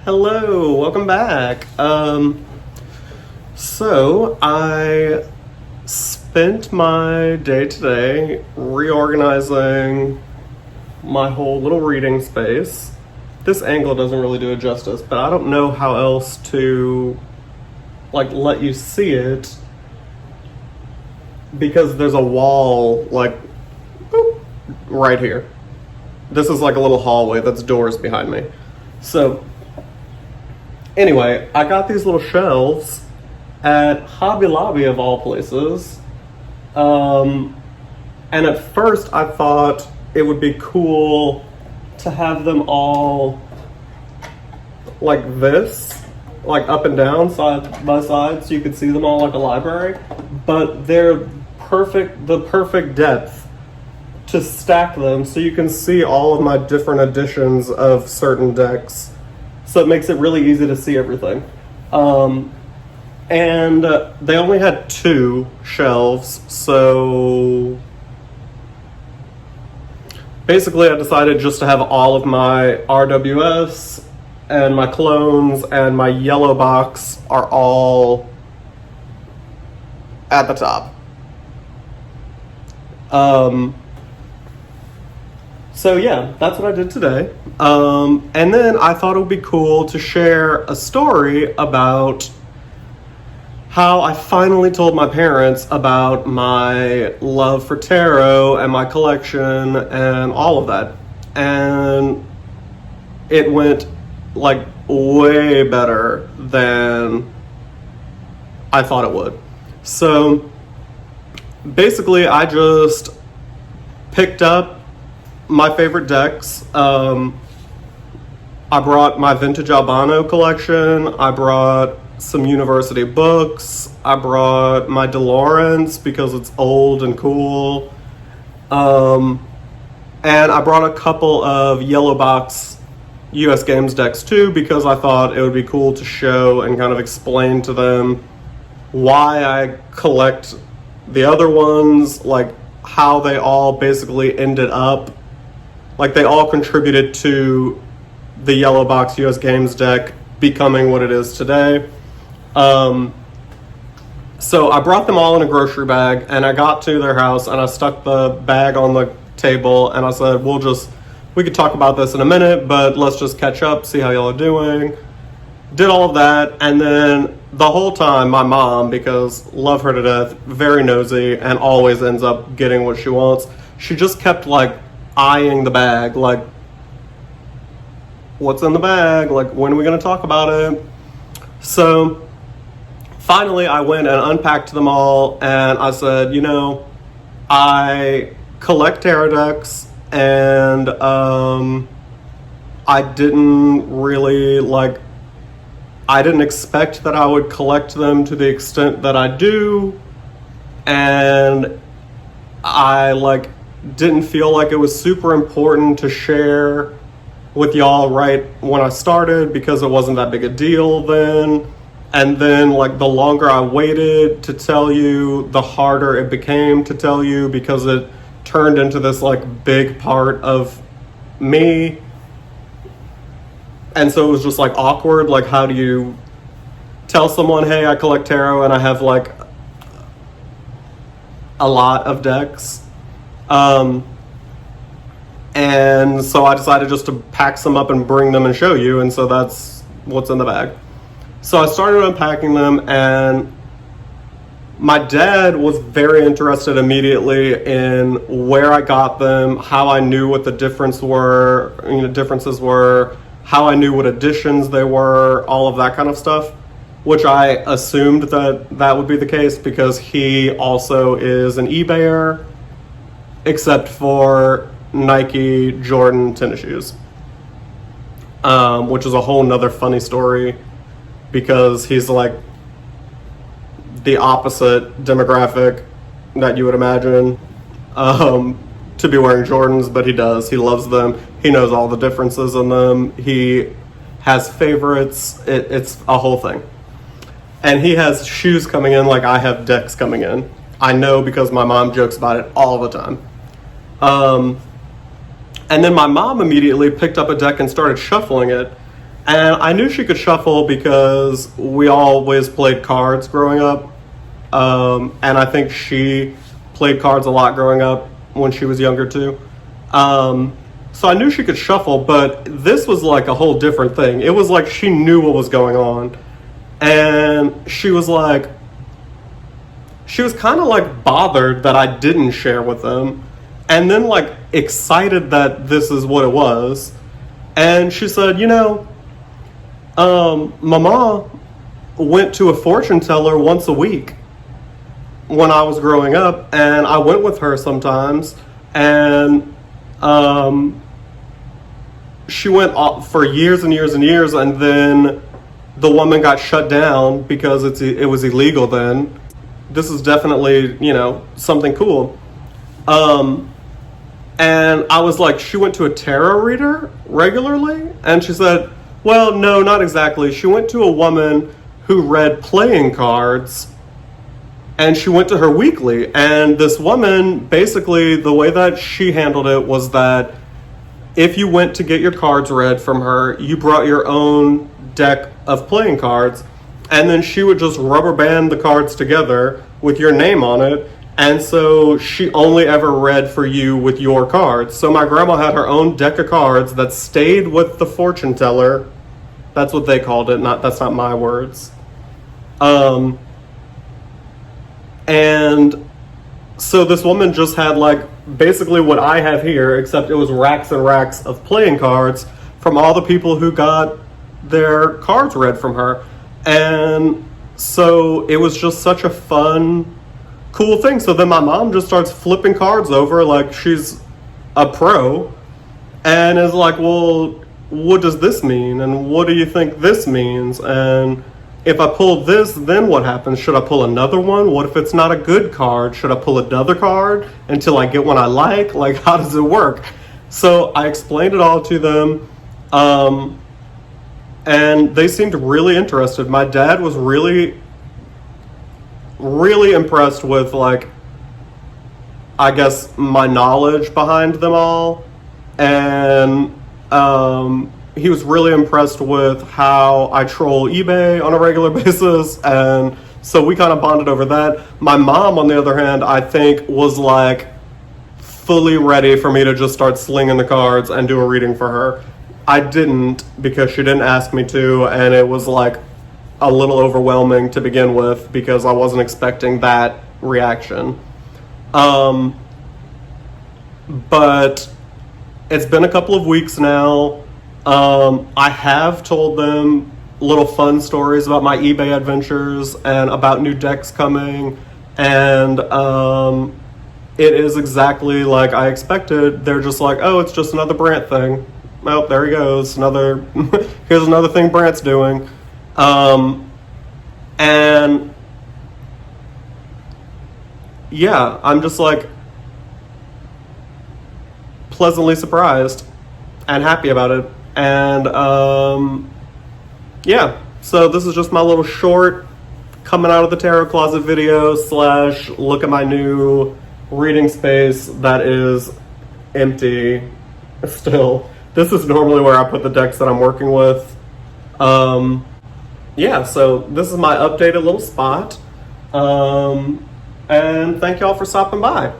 Hello, welcome back. So I spent my day today reorganizing my whole little reading space. This angle doesn't really do it justice, but I don't know how else to let you see it because there's a wall boop, right here. This is like a little hallway that's doors behind me. So anyway, I got these little shelves at Hobby Lobby of all places. And at first I thought it would be cool to have them all like this, like up and down, side by side, so you could see them all like a library. But they're the perfect depth to stack them so you can see all of my different editions of certain decks. So it makes it really easy to see everything. And they only had 2 shelves, so basically I decided just to have all of my RWS and my clones and my yellow box are all at the top. So yeah, that's what I did today. And then I thought it would be cool to share a story about how I finally told my parents about my love for tarot and my collection and all of that. And it went way better than I thought it would. So basically I just picked up my favorite decks. I brought my vintage Albano collection. I brought some university books. I brought my DeLoreans because it's old and cool. And I brought a couple of yellow box US Games decks too because I thought it would be cool to show and kind of explain to them why I collect the other ones, how they all basically ended up. They all contributed to the yellow box US Games deck becoming what it is today. So I brought them all in a grocery bag and I got to their house and I stuck the bag on the table and I said, we could talk about this in a minute, but let's just catch up, see how y'all are doing. Did all of that, and then the whole time my mom, because love her to death, very nosy and always ends up getting what she wants, she just kept eyeing the bag, what's in the bag, when are we going to talk about it? So finally I went and unpacked them all and I said, I collect tarot decks and I didn't really I didn't expect that I would collect them to the extent that I do, and I didn't feel like it was super important to share with y'all right when I started because it wasn't that big a deal then. And then the longer I waited to tell you, the harder it became to tell you because it turned into this big part of me. And so it was just awkward. How do you tell someone, hey, I collect tarot and I have a lot of decks? And so I decided just to pack some up and bring them and show you. And so that's what's in the bag. So I started unpacking them and my dad was very interested immediately in where I got them, how I knew what the differences were, how I knew what editions they were, all of that kind of stuff, which I assumed that would be the case because he also is an eBayer, except for Nike Jordan tennis shoes, which is a whole nother funny story because he's the opposite demographic that you would imagine to be wearing Jordans, but he does. He loves them. He knows all the differences in them. He has favorites. It's a whole thing. And he has shoes coming in like I have decks coming in. I know because my mom jokes about it all the time. And then my mom immediately picked up a deck and started shuffling it. And I knew she could shuffle because we always played cards growing up. And I think she played cards a lot growing up when she was younger too. So I knew she could shuffle, but this was like a whole different thing. It was like she knew what was going on. And she was kind of like bothered that I didn't share with them. And then like excited that this is what it was. And she said, Mama went to a fortune teller once a week when I was growing up, and I went with her sometimes, and she went for years and years and years, and then the woman got shut down because it was illegal then. This is definitely, something cool. And I was like, she went to a tarot reader regularly? And she said, well, no, not exactly. She went to a woman who read playing cards, and she went to her weekly. And this woman, basically, the way that she handled it was that if you went to get your cards read from her, you brought your own deck of playing cards, and then she would just rubber band the cards together with your name on it. And so she only ever read for you with your cards. So my grandma had her own deck of cards that stayed with the fortune teller. That's what they called it. That's not my words. And so this woman just had like basically what I have here, except it was racks and racks of playing cards from all the people who got their cards read from her. And so it was just such a fun, cool thing. So then my mom just starts flipping cards over like she's a pro and is like, well, what does this mean? And what do you think this means? And if I pull this, then what happens? Should I pull another one? What if it's not a good card? Should I pull another card until I get one I like? Like, how does it work? So I explained it all to them. And they seemed really interested. My dad was really impressed with, like, I guess my knowledge behind them all. And he was really impressed with how I troll eBay on a regular basis. And so we kind of bonded over that. My mom, on the other hand, I think was like fully ready for me to just start slinging the cards and do a reading for her. I didn't, because she didn't ask me to, and it was like a little overwhelming to begin with because I wasn't expecting that reaction. But it's been a couple of weeks now. I have told them little fun stories about my eBay adventures and about new decks coming, and it is exactly like I expected. They're just like, oh, it's just another Brant thing. Oh, there he goes. Here's another thing Brant's doing. And yeah, I'm just like pleasantly surprised and happy about it. And yeah, so this is just my little short coming out of the tarot closet video / look at my new reading space that is empty still. This is normally where I put the decks that I'm working with. Yeah, so this is my updated little spot. And thank y'all for stopping by.